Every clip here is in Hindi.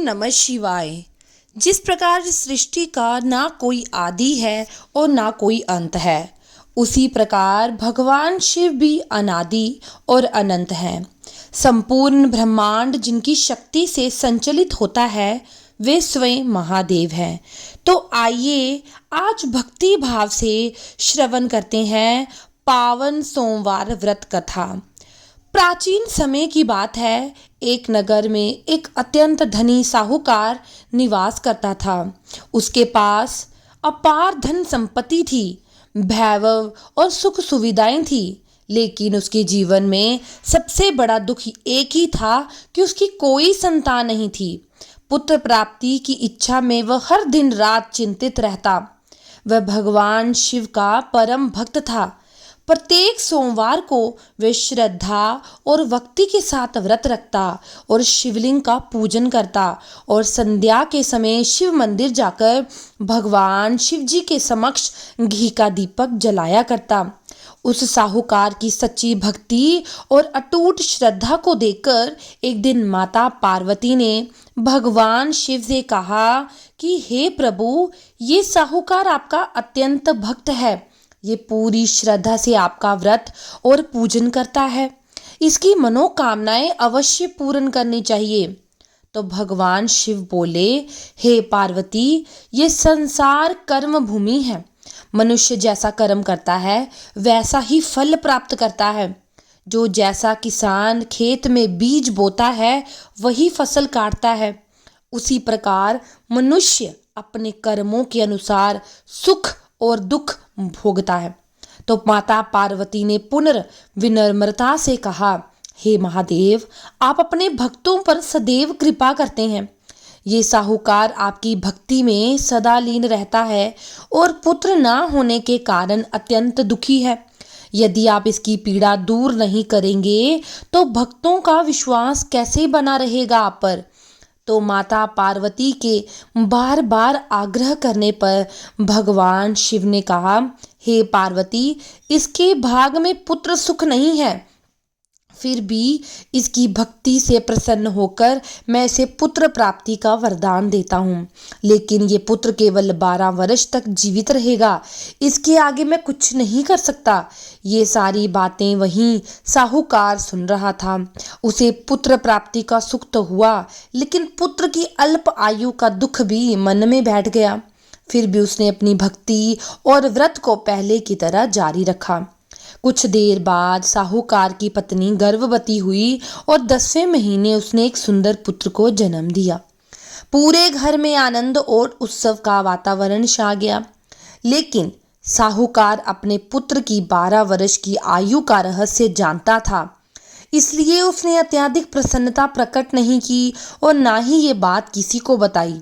नमः शिवाय। जिस प्रकार सृष्टि का ना कोई आदि है और ना कोई अंत है, उसी प्रकार भगवान शिव भी अनादि और अनंत हैं। संपूर्ण ब्रह्मांड जिनकी शक्ति से संचलित होता है, वे स्वयं महादेव हैं। तो आइए आज भक्ति भाव से श्रवण करते हैं पावन सोमवार व्रत कथा। प्राचीन समय की बात है। एक नगर में एक अत्यंत धनी साहूकार निवास करता था। उसके पास अपार धन संपत्ति थी, वैभव और सुख सुविधाएं थी, लेकिन उसके जीवन में सबसे बड़ा दुख एक ही था कि उसकी कोई संतान नहीं थी। पुत्र प्राप्ति की इच्छा में वह हर दिन रात चिंतित रहता। वह भगवान शिव का परम भक्त था। प्रत्येक सोमवार को वे श्रद्धा और भक्ति के साथ व्रत रखता और शिवलिंग का पूजन करता और संध्या के समय शिव मंदिर जाकर भगवान शिव जी के समक्ष घी का दीपक जलाया करता। उस साहूकार की सच्ची भक्ति और अटूट श्रद्धा को देखकर एक दिन माता पार्वती ने भगवान शिव से कहा कि हे प्रभु, ये साहूकार आपका अत्यंत भक्त है। ये पूरी श्रद्धा से आपका व्रत और पूजन करता है। इसकी मनोकामनाएं अवश्य पूर्ण करनी चाहिए। तो भगवान शिव बोले, हे पार्वती, ये संसार कर्म भूमि है। मनुष्य जैसा कर्म करता है वैसा ही फल प्राप्त करता है। जो जैसा किसान खेत में बीज बोता है वही फसल काटता है, उसी प्रकार मनुष्य अपने कर्मों के अनुसार सुख और दुख भोगता है। तो माता पार्वती ने विनम्रता से कहा, हे महादेव, आप अपने भक्तों पर सदैव कृपा करते हैं। ये साहूकार आपकी भक्ति में सदा लीन रहता है और पुत्र ना होने के कारण अत्यंत दुखी है। यदि आप इसकी पीड़ा दूर नहीं करेंगे तो भक्तों का विश्वास कैसे बना रहेगा आप पर। तो माता पार्वती के बार बार आग्रह करने पर भगवान शिव ने कहा, हे पार्वती, इसके भाग में पुत्र सुख नहीं है, फिर भी इसकी भक्ति से प्रसन्न होकर मैं इसे पुत्र प्राप्ति का वरदान देता हूँ। लेकिन ये पुत्र केवल 12 वर्ष तक जीवित रहेगा, इसके आगे मैं कुछ नहीं कर सकता। ये सारी बातें वहीं साहूकार सुन रहा था। उसे पुत्र प्राप्ति का सुख तो हुआ, लेकिन पुत्र की अल्प आयु का दुख भी मन में बैठ गया। फिर भी उसने अपनी भक्ति और व्रत को पहले की तरह जारी रखा। कुछ देर बाद साहूकार की पत्नी गर्भवती हुई और 10वें महीने उसने एक सुंदर पुत्र को जन्म दिया। पूरे घर में आनंद और उत्सव का वातावरण छा गया। लेकिन साहूकार अपने पुत्र की 12 वर्ष की आयु का रहस्य जानता था, इसलिए उसने अत्यधिक प्रसन्नता प्रकट नहीं की और ना ही ये बात किसी को बताई।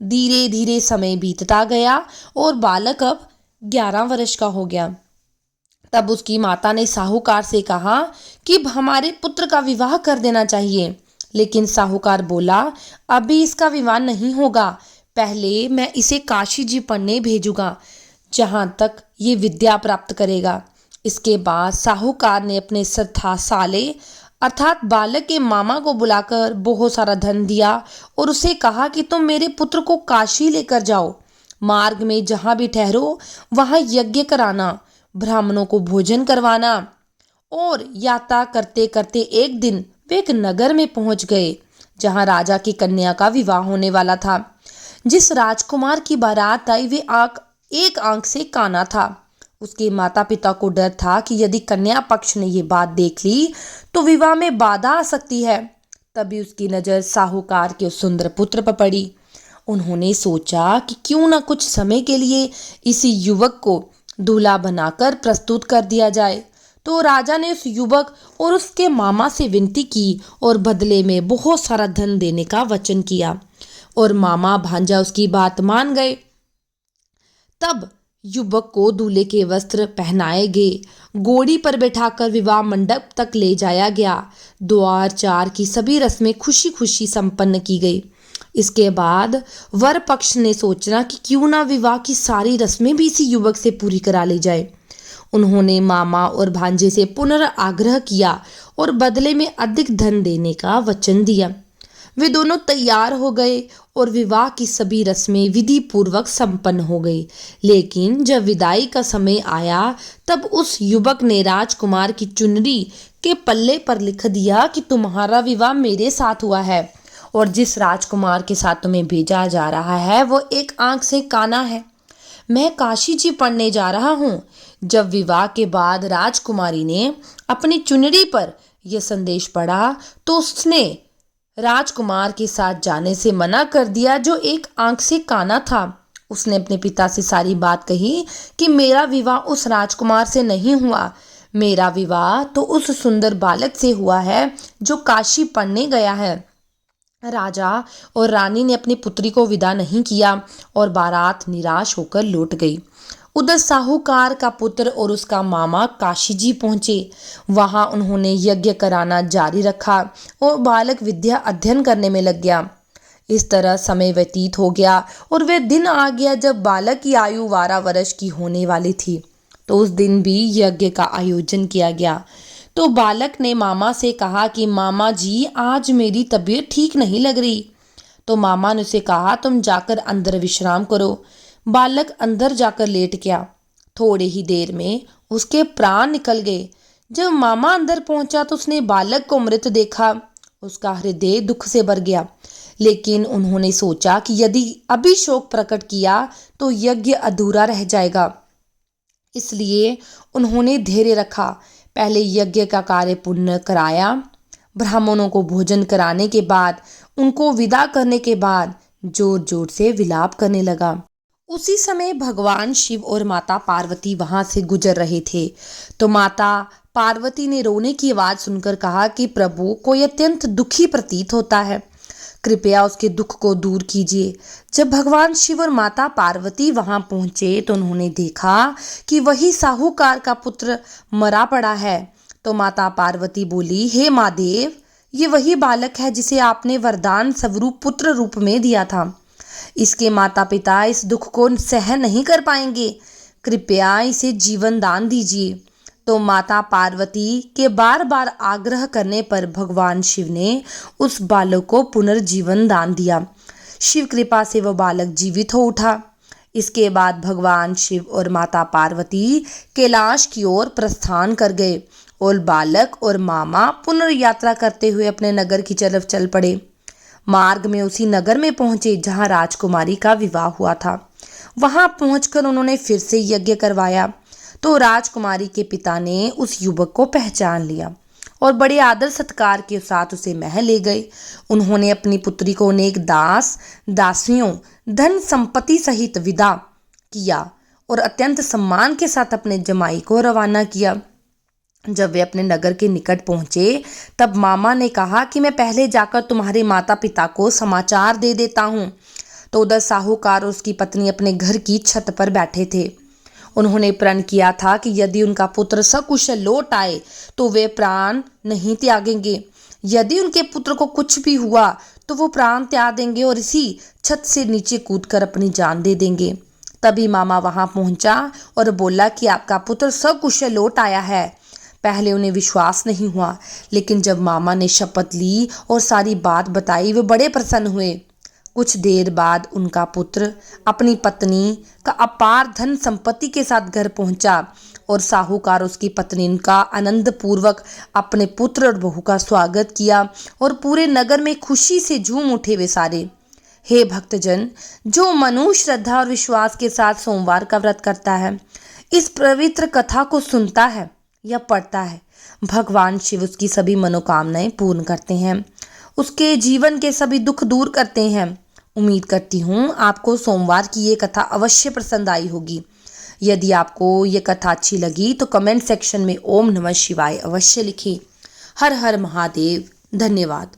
धीरे धीरे समय बीतता गया और बालक अब 11 वर्ष का हो गया। तब उसकी माता ने साहूकार से कहा कि हमारे पुत्र का विवाह कर देना चाहिए। लेकिन साहूकार बोला, अभी इसका विवाह नहीं होगा, पहले मैं इसे काशी जी पढ़ने भेजूंगा, जहां तक ये विद्या प्राप्त करेगा। इसके बाद साहूकार ने अपने साले अर्थात बालक के मामा को बुलाकर बहुत सारा धन दिया और उसे कहा कि तुम मेरे पुत्र को काशी लेकर जाओ। मार्ग में जहां भी ठहरो वहां यज्ञ कराना, ब्राह्मणों को भोजन करवाना। और यात्रा करते करते एक दिन वे एक नगर में पहुंच गए जहां राजा की कन्या का विवाह होने वाला था। जिस राजकुमार की बारात आई वे एक आंख से काना था। उसके माता पिता को डर था कि यदि कन्या पक्ष ने ये बात देख ली तो विवाह में बाधा आ सकती है। तभी उसकी नजर साहूकार के उस सुंदर पुत्र पर पड़ी। उन्होंने सोचा कि क्यों ना कुछ समय के लिए इसी युवक को दूल्हा बनाकर प्रस्तुत कर दिया जाए। तो राजा ने उस युवक और उसके मामा से विनती की और बदले में बहुत सारा धन देने का वचन किया और मामा भांजा उसकी बात मान गए। तब युवक को दूल्हे के वस्त्र पहनाए गए, घोड़ी पर बैठाकर विवाह मंडप तक ले जाया गया। द्वार चार की सभी रस्में खुशी खुशी संपन्न की गई। इसके बाद वर पक्ष ने सोचा कि क्यों ना विवाह की सारी रस्में भी इसी युवक से पूरी करा ली जाए। उन्होंने मामा और भांजे से पुनर्आग्रह किया और बदले में अधिक धन देने का वचन दिया। वे दोनों तैयार हो गए और विवाह की सभी रस्में विधि पूर्वक संपन्न हो गई। लेकिन जब विदाई का समय आया तब उस युवक ने राजकुमार की चुनरी के पल्ले पर लिख दिया कि तुम्हारा विवाह मेरे साथ हुआ है और जिस राजकुमार के साथ तुम्हें भेजा जा रहा है वो एक आंख से काना है। मैं काशी जी पढ़ने जा रहा हूँ। जब विवाह के बाद राजकुमारी ने अपनी चुनरी पर यह संदेश पढ़ा तो उसने राजकुमार के साथ जाने से मना कर दिया जो एक आंख से काना था। उसने अपने पिता से सारी बात कही कि मेरा विवाह उस राजकुमार से नहीं हुआ, मेरा विवाह तो उस सुंदर बालक से हुआ है जो काशी पढ़ने गया है। राजा और रानी ने अपनी पुत्री को विदा नहीं किया और बारात निराश होकर लौट गई। उधर साहूकार का पुत्र और उसका मामा काशी जी पहुंचे। वहां उन्होंने यज्ञ कराना जारी रखा और बालक विद्या अध्ययन करने में लग गया। इस तरह समय व्यतीत हो गया और वह दिन आ गया जब बालक की आयु 12 वर्ष की होने वाली थी। तो उस दिन भी यज्ञ का आयोजन किया गया। तो बालक ने मामा से कहा कि मामा जी आज मेरी तबीयत ठीक नहीं लग रही। तो मामा ने उसे कहा तुम जाकर अंदर विश्राम करो। बालक अंदर जाकर लेट गया। थोड़े ही देर में उसके प्राण निकल गए। जब मामा अंदर पहुंचा तो उसने बालक को मृत देखा। उसका हृदय दुख से भर गया, लेकिन उन्होंने सोचा कि यदि अभी शोक प्रकट किया तो यज्ञ अधूरा रह जाएगा। इसलिए उन्होंने धैर्य रखा। पहले यज्ञ का कार्य पूर्ण कराया। ब्राह्मणों को भोजन कराने के बाद उनको विदा करने के बाद जोर जोर से विलाप करने लगा। उसी समय भगवान शिव और माता पार्वती वहां से गुजर रहे थे। तो माता पार्वती ने रोने की आवाज सुनकर कहा कि प्रभु कोई अत्यंत दुखी प्रतीत होता है, कृपया उसके दुख को दूर कीजिए। जब भगवान शिव और माता पार्वती वहां पहुंचे तो उन्होंने देखा कि वही साहूकार का पुत्र मरा पड़ा है। तो माता पार्वती बोली, हे महादेव, ये वही बालक है जिसे आपने वरदान स्वरूप पुत्र रूप में दिया था। इसके माता पिता इस दुख को सहन नहीं कर पाएंगे, कृपया इसे जीवन दान दीजिए। तो माता पार्वती के बार बार आग्रह करने पर भगवान शिव ने उस बालक को पुनर्जीवन दान दिया। शिव कृपा से वह बालक जीवित हो उठा। इसके बाद भगवान शिव और माता पार्वती कैलाश की ओर प्रस्थान कर गए और बालक और मामा पुनर्यात्रा करते हुए अपने नगर की तरफ चल पड़े। मार्ग में उसी नगर में पहुंचे जहां राजकुमारी का विवाह हुआ था। वहां पहुंचकर उन्होंने फिर से यज्ञ करवाया। तो राजकुमारी के पिता ने उस युवक को पहचान लिया और बड़े आदर सत्कार के साथ उसे महल ले गए। उन्होंने अपनी पुत्री को अनेक दास दासियों धन संपत्ति सहित विदा किया और अत्यंत सम्मान के साथ अपने जमाई को रवाना किया। जब वे अपने नगर के निकट पहुंचे तब मामा ने कहा कि मैं पहले जाकर तुम्हारे माता पिता को समाचार दे देता हूँ। तो उधर साहूकार और उसकी पत्नी अपने घर की छत पर बैठे थे। उन्होंने प्रण किया था कि यदि उनका पुत्र सकुशल लौट आए तो वे प्राण नहीं त्यागेंगे। यदि उनके पुत्र को कुछ भी हुआ तो वो प्राण त्याग देंगे और इसी छत से नीचे कूदकर अपनी जान दे देंगे। तभी मामा वहां पहुंचा और बोला कि आपका पुत्र सकुशल लौट आया है। पहले उन्हें विश्वास नहीं हुआ, लेकिन जब मामा ने शपथ ली और सारी बात बताई वे बड़े प्रसन्न हुए। कुछ देर बाद उनका पुत्र अपनी पत्नी का अपार धन संपत्ति के साथ घर पहुंचा और साहूकार उसकी पत्नी उनका आनंद पूर्वक अपने पुत्र और बहू का स्वागत किया और पूरे नगर में खुशी से झूम उठे वे सारे। हे भक्तजन, जो मनुष्य श्रद्धा और विश्वास के साथ सोमवार का व्रत करता है, इस पवित्र कथा को सुनता है या पढ़ता है, भगवान शिव उसकी सभी मनोकामनाएं पूर्ण करते हैं, उसके जीवन के सभी दुख दूर करते हैं। उम्मीद करती हूँ आपको सोमवार की ये कथा अवश्य पसंद आई होगी। यदि आपको ये कथा अच्छी लगी तो कमेंट सेक्शन में ओम नमः शिवाय अवश्य लिखें। हर हर महादेव। धन्यवाद।